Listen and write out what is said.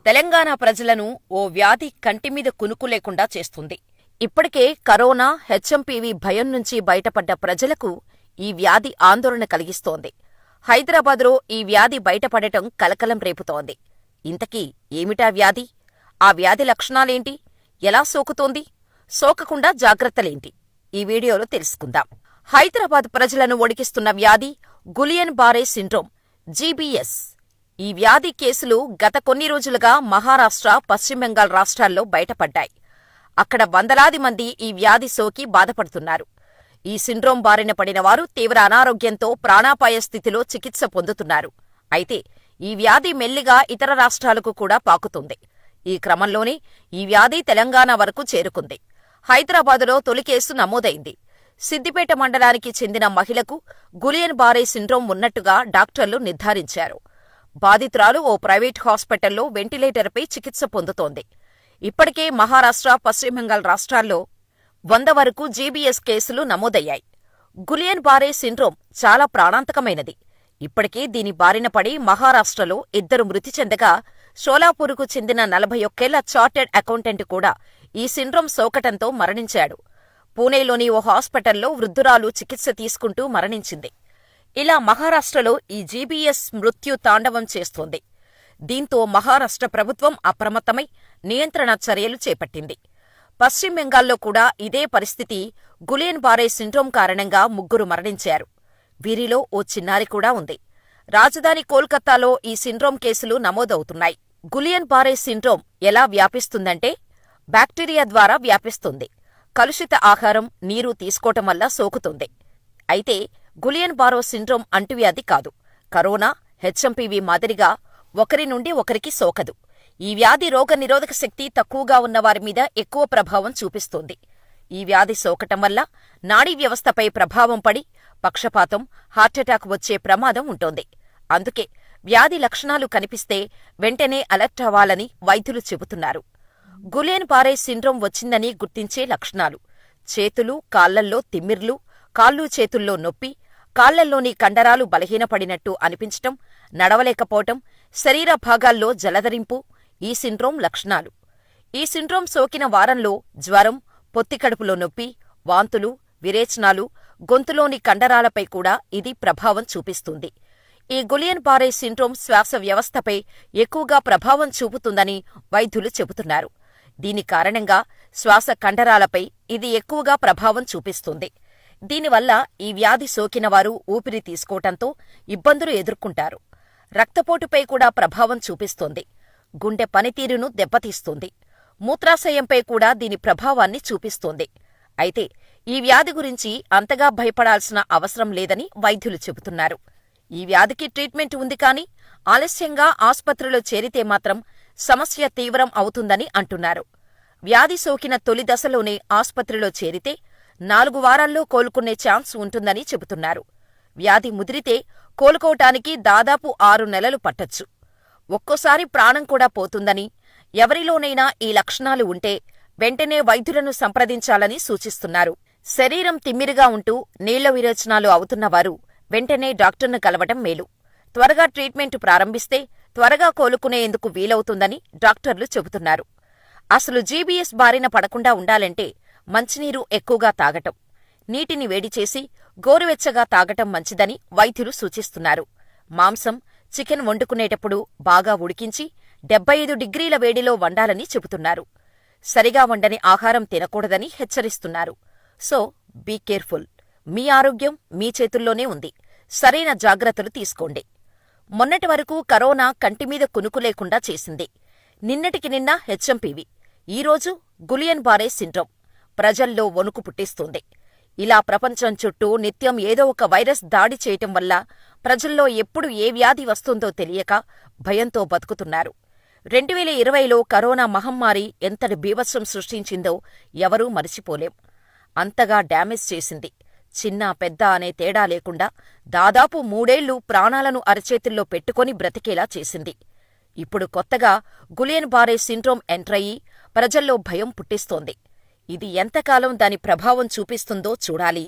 తెలంగాణ ప్రజలను ఓ వ్యాధి కంటిమీద కునుకు లేకుండా చేస్తుంది. ఇప్పటికే కరోనా, హెచ్ఎంపీవీ భయం నుంచి బయటపడ్డ ప్రజలకు ఈ వ్యాధి ఆందోళన కలిగిస్తోంది. హైదరాబాద్లో ఈ వ్యాధి బయటపడటం కలకలం రేపుతోంది. ఇంతకీ ఏమిటా వ్యాధి? ఆ వ్యాధి లక్షణాలేంటి? ఎలా సోకుతోంది? సోకకుండా జాగ్రత్తలేంటి? ఈ వీడియోలో తెలుసుకుందాం. హైదరాబాద్ ప్రజలను వణికిస్తున్న వ్యాధి గులియన్ బారే సిండ్రోమ్, జీబీఎస్. ఈ వ్యాధి కేసులు గత కొన్ని రోజులుగా మహారాష్ట్ర, పశ్చిమ బెంగాల్ రాష్ట్రాల్లో బయటపడ్డాయి. అక్కడ వందలాది మంది ఈ వ్యాధి సోకి బాధపడుతున్నారు. ఈ సిండ్రోమ్ బారిన పడిన వారు తీవ్ర అనారోగ్యంతో ప్రాణాపాయ స్థితిలో చికిత్స పొందుతున్నారు. అయితే ఈ వ్యాధి మెల్లిగా ఇతర రాష్ట్రాలకు కూడా పాకుతుంది. ఈ క్రమంలోనే ఈ వ్యాధి తెలంగాణ వరకు చేరుకుంది. హైదరాబాదులో తొలి కేసు నమోదైంది. సిద్దిపేట మండలానికి చెందిన మహిళకు గులియన్ బారే సిండ్రోమ్ ఉన్నట్టుగా డాక్టర్లు నిర్ధారించారు. బాధితురాలు ఓ ప్రైవేట్ హాస్పిటల్లో వెంటిలేటర్పై చికిత్స పొందుతోంది. ఇప్పటికే మహారాష్ట్ర, పశ్చిమ బెంగాల్ రాష్ట్రాల్లో 100 వరకు జీబీఎస్ కేసులు నమోదయ్యాయి. గులియన్ బారే సిండ్రోమ్ చాలా ప్రాణాంతకమైనది. ఇప్పటికే దీని బారిన పడి మహారాష్ట్రలో 2 మృతి చెందగా, షోలాపూర్కు చెందిన 41 ఏళ్ల చార్టెడ్ అకౌంటెంట్ కూడా ఈ సిండ్రోమ్ సోకటంతో మరణించాడు. పూణేలోని ఓ హాస్పిటల్లో వృద్ధురాలు చికిత్స తీసుకుంటూ మరణించింది. ఇలా మహారాష్ట్రలో ఈ జీబీఎస్ మృత్యు తాండవం చేస్తోంది. దీంతో మహారాష్ట్ర ప్రభుత్వం అప్రమత్తమై నియంత్రణ చర్యలు చేపట్టింది. పశ్చిమ బెంగాల్లో కూడా ఇదే పరిస్థితి. గులియన్ బారే సిండ్రోమ్ కారణంగా 3 మరణించారు. వీరిలో ఓ చిన్నారి కూడా ఉంది. రాజధాని కోల్కతాలో ఈ సిండ్రోమ్ కేసులు నమోదవుతున్నాయి. గులియన్ బారే సిండ్రోమ్ ఎలా వ్యాపిస్తుందంటే, బ్యాక్టీరియా ద్వారా వ్యాపిస్తుంది. కలుషిత ఆహారం, నీరు తీసుకోవటం వల్ల సోకుతుంది. అయితే గులియన్ బారే సిండ్రోమ్ అంటువ్యాధి కాదు. కరోనా, హెచ్ఎంపీవీ మాదిరిగా ఒకరి నుండి ఒకరికి సోకదు. ఈ వ్యాధి రోగనిరోధక శక్తి తక్కువగా ఉన్నవారి మీద ఎక్కువ ప్రభావం చూపిస్తుంది. ఈ వ్యాధి సోకటం వల్ల నాడీ వ్యవస్థపై ప్రభావం పడి పక్షపాతం, హార్ట్అటాక్ వచ్చే ప్రమాదం ఉంటోంది. అందుకే వ్యాధి లక్షణాలు కనిపిస్తే వెంటనే అలర్ట్ అవ్వాలని వైద్యులు చెబుతున్నారు. గులియన్ బారే సిండ్రోమ్ వచ్చిందని గుర్తించే లక్షణాలు: చేతులు, కాళ్లల్లో తిమ్మిర్లు, కాళ్ళు చేతుల్లో నొప్పి, కాళ్లల్లోని కండరాలు బలహీనపడినట్టు అనిపించటం, నడవలేకపోవటం, శరీర భాగాల్లో జలధరింపు ఈ సిండ్రోమ్ లక్షణాలు. ఈ సిండ్రోమ్ సోకిన వారంలో జ్వరం, పొత్తికడుపులో నొప్పి, వాంతులు, విరేచనాలు, గొంతులోని కండరాలపై కూడా ఇది ప్రభావం చూపిస్తుంది. ఈ గులియన్ బారే సిండ్రోమ్ శ్వాస వ్యవస్థపై ఎక్కువగా ప్రభావం చూపుతుందని వైద్యులు చెబుతున్నారు. దీని కారణంగా శ్వాస కండరాలపై ఇది ఎక్కువగా ప్రభావం చూపిస్తుంది. దీనివల్ల ఈ వ్యాధి సోకినవారు ఊపిరి తీసుకోవటంతో ఇబ్బందులు ఎదుర్కొంటారు. రక్తపోటుపై కూడా ప్రభావం చూపిస్తుంది. గుండె పనితీరును దెబ్బతీస్తుంది. మూత్రాశయంపై కూడా దీని ప్రభావాన్ని చూపిస్తుంది. అయితే ఈ వ్యాధి గురించి అంతగా భయపడాల్సిన అవసరం లేదని వైద్యులు చెబుతున్నారు. ఈ వ్యాధికి ట్రీట్మెంట్ ఉంది కానీ ఆలస్యంగా ఆస్పత్రిలో చేరితే మాత్రం సమస్య తీవ్రం అవుతుందని అంటున్నారు. వ్యాధి సోకిన తొలి దశలోనే ఆస్పత్రిలో చేరితే 4 వారాల్లో కోలుకునే ఛాన్స్ ఉంటుందని చెబుతున్నారు. వ్యాధి ముదిరితే కోలుకోవటానికి దాదాపు 6 నెలలు పట్టొచ్చు. ఒక్కోసారి ప్రాణం కూడా పోతుందని, ఎవరిలోనైనా ఈ లక్షణాలు ఉంటే వెంటనే వైద్యులను సంప్రదించాలని సూచిస్తున్నారు. శరీరం తిమ్మిరిగా ఉంటూ నీళ్ల విరేచనాలు అవుతున్నవారు వెంటనే డాక్టర్ను కలవటం మేలు. త్వరగా ట్రీట్మెంట్ ప్రారంభిస్తే త్వరగా కోలుకునేందుకు వీలవుతుందని డాక్టర్లు చెబుతున్నారు. అసలు జీబీఎస్ బారిన పడకుండా ఉండాలంటే మంచినీరు ఎక్కువగా తాగటం, నీటిని వేడిచేసి గోరువెచ్చగా తాగటం మంచిదని వైద్యులు సూచిస్తున్నారు. మాంసం, చికెన్ వండుకునేటప్పుడు బాగా ఉడికించి 75 డిగ్రీల వేడిలో వండాలని చెబుతున్నారు. సరిగా వండని ఆహారం తినకూడదని హెచ్చరిస్తున్నారు. So be careful. మీ ఆరోగ్యం మీ చేతుల్లోనే ఉంది. సరైన జాగ్రత్తలు తీసుకోండి. మొన్నటి వరకు కరోనా కంటిమీద కునుకు లేకుండా చేసింది. నిన్నటికి నిన్న హెచ్ఎంపీవీ, ఈరోజు గులియన్ బారే సిండ్రోమ్ ప్రజల్లో వణుకు పుట్టిస్తుంది. ఇలా ప్రపంచం చుట్టూ నిత్యం ఏదో ఒక వైరస్ దాడి చేయటం వల్ల ప్రజల్లో ఎప్పుడు ఏ వ్యాధి వస్తుందో తెలియక భయంతో బతుకుతున్నారు. 2020లో కరోనా మహమ్మారి ఎంతటి బీభత్సం సృష్టించిందో ఎవరూ మరిచిపోలేం. అంతగా డ్యామేజ్ చేసింది. చిన్న పెద్ద అనే తేడా లేకుండా దాదాపు 3 ఏళ్లు ప్రాణాలను అరచేతుల్లో పెట్టుకొని బ్రతికేలా చేసింది. ఇప్పుడు కొత్తగా గులియన్ బారే సిండ్రోమ్ ఎంట్రయ్యి ప్రజల్లో భయం పుట్టిస్తోంది. ఇది ఎంతకాలం దాని ప్రభావం చూపిస్తుందో చూడాలి.